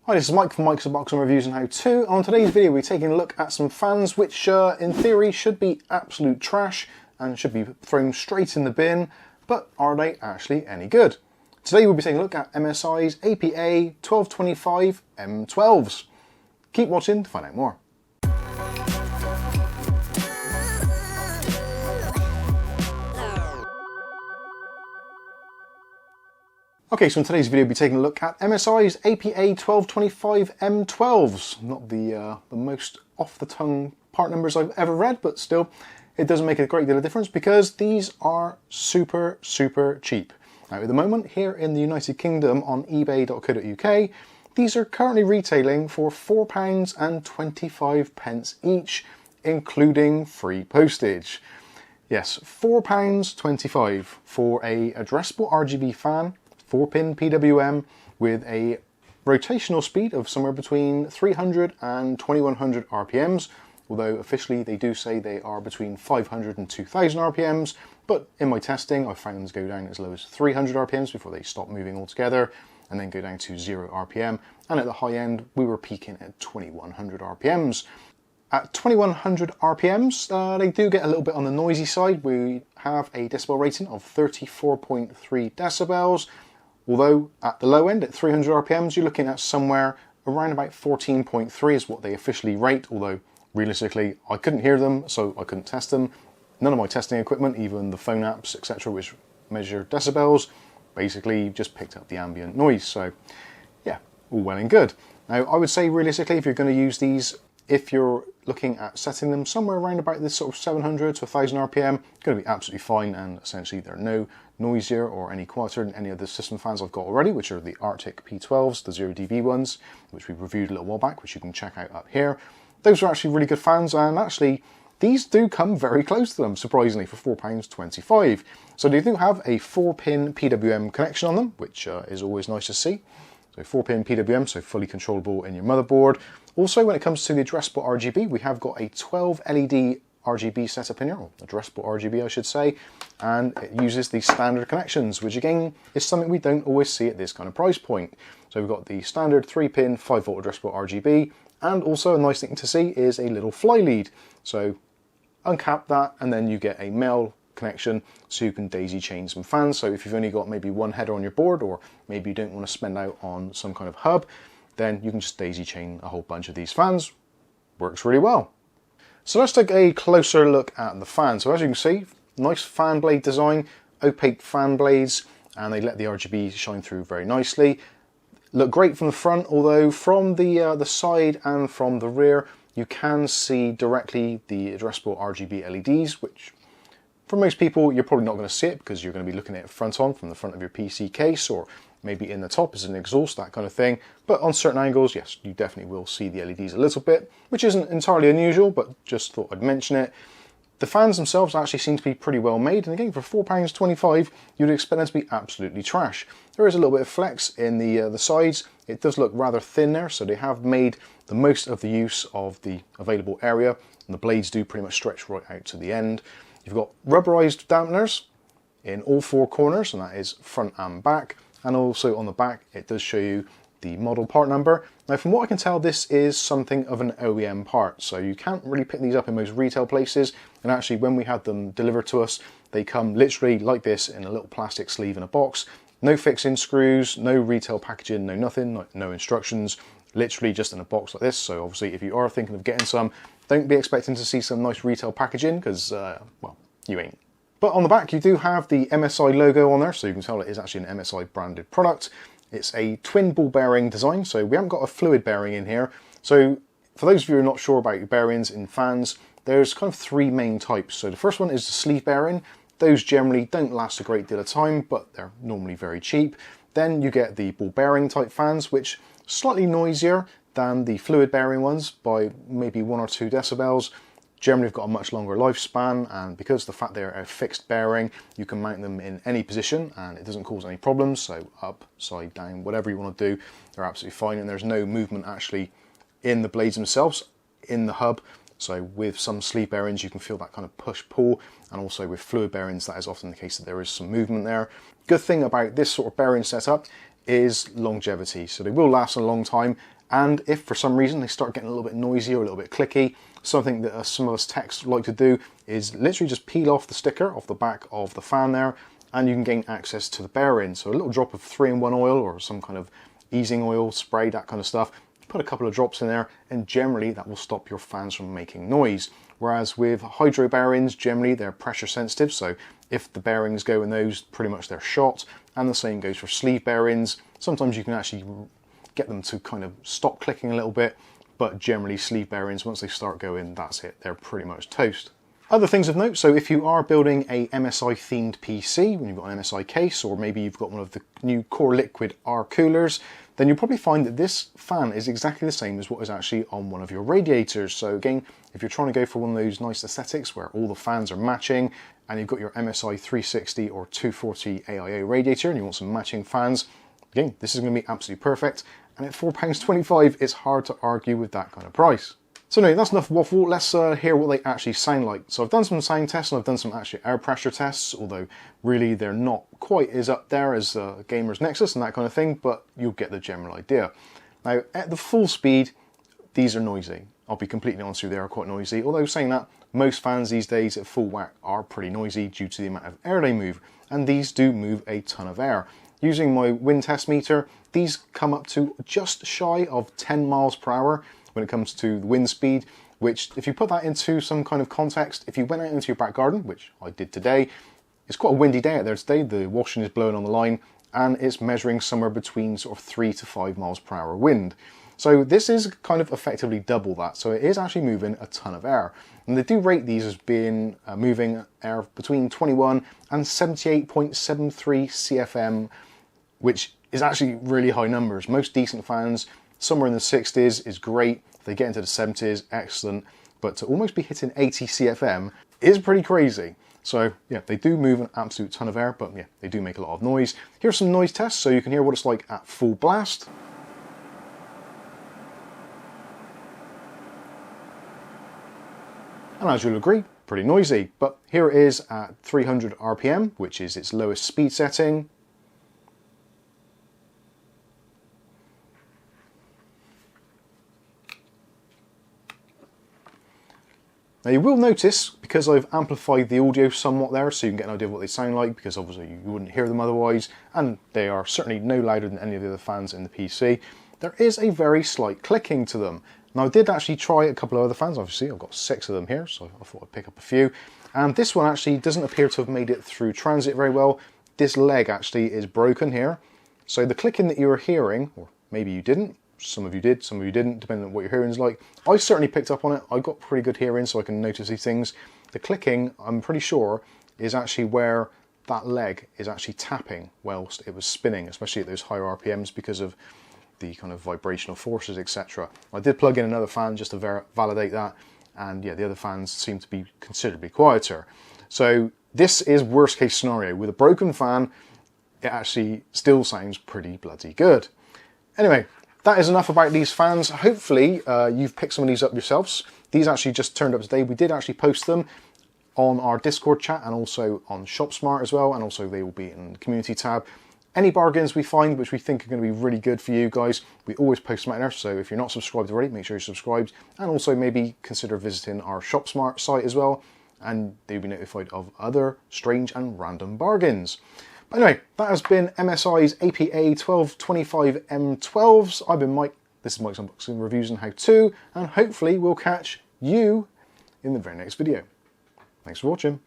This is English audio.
Hi, this is Mike from Mike's Unboxing Reviews and How To, and on today's video we're taking a look at some fans which in theory should be absolute trash and should be thrown straight in the bin, but are they actually any good? Today we'll be taking a look at MSI's APA1225M12s. Keep watching to find out more. Okay, so in today's video we'll be taking a look at MSI's APA1225M12s. Not the most off-the-tongue part numbers I've ever read, but still, it doesn't make a great deal of difference because these are super, super cheap. Now, at the moment, here in the United Kingdom on ebay.co.uk, these are currently retailing for £4.25 each, including free postage. Yes, £4.25 for a addressable RGB fan, 4-pin PWM with a rotational speed of somewhere between 300 and 2100 RPMs, although officially they do say they are between 500 and 2000 RPMs, but in my testing I found them to go down as low as 300 RPMs before they stop moving altogether, and then go down to 0 RPM, and at the high end we were peaking at 2100 RPMs. At 2100 RPMs, they do get a little bit on the noisy side. We have a decibel rating of 34.3 decibels, although at the low end, at 300 RPMs, you're looking at somewhere around about 14.3 is what they officially rate, although realistically, I couldn't hear them, so I couldn't test them. None of my testing equipment, even the phone apps, etc., which measure decibels, basically just picked up the ambient noise, so yeah, all well and good. Now, I would say realistically, if you're going to use these, if you're looking at setting them somewhere around about this sort of 700 to 1000 RPM, going to be absolutely fine, and essentially they're no noisier or any quieter than any of the system fans I've got already, which are the Arctic P12s, the 0 dB ones, which we reviewed a little while back, which you can check out up here. Those are actually really good fans, and actually these do come very close to them, surprisingly, for £4.25. So they do have a 4-pin PWM connection on them, which is always nice to see. So 4-pin PWM, so fully controllable in your motherboard. Also, when it comes to the addressable RGB, we have got a 12 LED RGB setup in here, or addressable RGB I should say, and it uses the standard connections, which again is something we don't always see at this kind of price point. So we've got the standard 3-pin 5V addressable RGB, and also a nice thing to see is a little fly lead. So uncap that, and then you get a male connection, so you can daisy chain some fans. So if you've only got maybe one header on your board, or maybe you don't want to spend out on some kind of hub, then you can just daisy chain a whole bunch of these fans. Works really well. So let's take a closer look at the fan. So as you can see, nice fan blade design, opaque fan blades, and they let the RGB shine through very nicely. Look great from the front, although from the side and from the rear, you can see directly the addressable RGB LEDs, which for most people, you're probably not going to see it because you're going to be looking at it front on from the front of your PC case, or maybe in the top as an exhaust, that kind of thing. But on certain angles, yes, you definitely will see the LEDs a little bit, which isn't entirely unusual, but just thought I'd mention it. The fans themselves actually seem to be pretty well made, and again, for £4.25, you'd expect them to be absolutely trash. There is a little bit of flex in the sides. It does look rather thin there, so they have made the most of the use of the available area, and the blades do pretty much stretch right out to the end. You've got rubberized dampeners in all four corners, and that is front and back. And also on the back, it does show you the model part number. Now, from what I can tell, this is something of an OEM part, so you can't really pick these up in most retail places. And actually, when we had them delivered to us, they come literally like this in a little plastic sleeve in a box. No fixing screws, no retail packaging, no nothing, no instructions, literally just in a box like this. So obviously, if you are thinking of getting some, don't be expecting to see some nice retail packaging, because, well, you ain't. But on the back, you do have the MSI logo on there, so you can tell it is actually an MSI branded product. It's a twin ball bearing design, so we haven't got a fluid bearing in here. So for those of you who are not sure about your bearings in fans, there's kind of three main types. So the first one is the sleeve bearing. Those generally don't last a great deal of time, but they're normally very cheap. Then you get the ball bearing type fans, which are slightly noisier than the fluid bearing ones by maybe 1 or 2 decibels. Generally, have got a much longer lifespan, and because of the fact they're a fixed bearing, you can mount them in any position and it doesn't cause any problems. So up, side, down, whatever you want to do, they're absolutely fine, and there's no movement actually in the blades themselves, in the hub. So with some sleeve bearings, you can feel that kind of push-pull, and also with fluid bearings, that is often the case that there is some movement there. Good thing about this sort of bearing setup is longevity. So they will last a long time, and if for some reason they start getting a little bit noisy or a little bit clicky, something that some of us techs like to do is literally just peel off the sticker off the back of the fan there, and you can gain access to the bearing. So a little drop of 3-in-1 oil or some kind of easing oil spray, that kind of stuff. Put a couple of drops in there, and generally that will stop your fans from making noise. Whereas with hydro bearings, generally they're pressure sensitive, so if the bearings go in those, pretty much they're shot. And the same goes for sleeve bearings. Sometimes you can actually get them to kind of stop clicking a little bit, but generally sleeve bearings, once they start going, that's it, they're pretty much toast. Other things of note, so if you are building a MSI themed PC, when you've got an MSI case, or maybe you've got one of the new Core Liquid R coolers, then you'll probably find that this fan is exactly the same as what is actually on one of your radiators. So again, if you're trying to go for one of those nice aesthetics where all the fans are matching, and you've got your MSI 360 or 240 AIA radiator and you want some matching fans, again, this is going to be absolutely perfect. And at £4.25, it's hard to argue with that kind of price. So anyway, that's enough waffle. Let's hear what they actually sound like. So I've done some sound tests and I've done some actually air pressure tests, although really they're not quite as up there as Gamer's Nexus and that kind of thing, but you'll get the general idea. Now, at the full speed, these are noisy. I'll be completely honest with you, they are quite noisy. Although saying that, most fans these days at full whack are pretty noisy due to the amount of air they move, and these do move a ton of air. Using my wind test meter, these come up to just shy of 10 miles per hour when it comes to the wind speed, which if you put that into some kind of context, if you went out into your back garden, which I did today, it's quite a windy day out there today, the washing is blowing on the line, and it's measuring somewhere between sort of 3 to 5 miles per hour wind. So this is kind of effectively double that, so it is actually moving a ton of air. And they do rate these as being moving air between 21 and 78.73 CFM, which is actually really high numbers. Most decent fans, somewhere in the 60s is great. If they get into the 70s, excellent. But to almost be hitting 80 CFM is pretty crazy. So yeah, they do move an absolute ton of air, but yeah, they do make a lot of noise. Here's some noise tests so you can hear what it's like at full blast. And as you'll agree, pretty noisy. But here it is at 300 RPM, which is its lowest speed setting. Now you will notice, because I've amplified the audio somewhat there, so you can get an idea of what they sound like, because obviously you wouldn't hear them otherwise, and they are certainly no louder than any of the other fans in the PC, there is a very slight clicking to them. Now I did actually try a couple of other fans, obviously I've got 6 of them here, so I thought I'd pick up a few, and this one actually doesn't appear to have made it through transit very well. This leg actually is broken here, so the clicking that you were hearing, or maybe you didn't, some of you did, some of you didn't, depending on what your hearing is like. I certainly picked up on it. I got pretty good hearing, so I can notice these things. The clicking, I'm pretty sure, is actually where that leg is actually tapping whilst it was spinning, especially at those higher RPMs because of the kind of vibrational forces, etc. I did plug in another fan just to validate that, and yeah, the other fans seem to be considerably quieter. So this is worst case scenario. With a broken fan, it actually still sounds pretty bloody good. Anyway, that is enough about these fans. Hopefully you've picked some of these up yourselves. These actually just turned up today. We did actually post them on our Discord chat and also on ShopSmart as well, and also they will be in the community tab. Any bargains we find which we think are going to be really good for you guys, we always post them out there. So if you're not subscribed already, make sure you're subscribed, and also maybe consider visiting our ShopSmart site as well, and you'll be notified of other strange and random bargains. But anyway, that has been MSI's APA1225M12s. I've been Mike. This is Mike's Unboxing Reviews and How To, and hopefully we'll catch you in the very next video. Thanks for watching.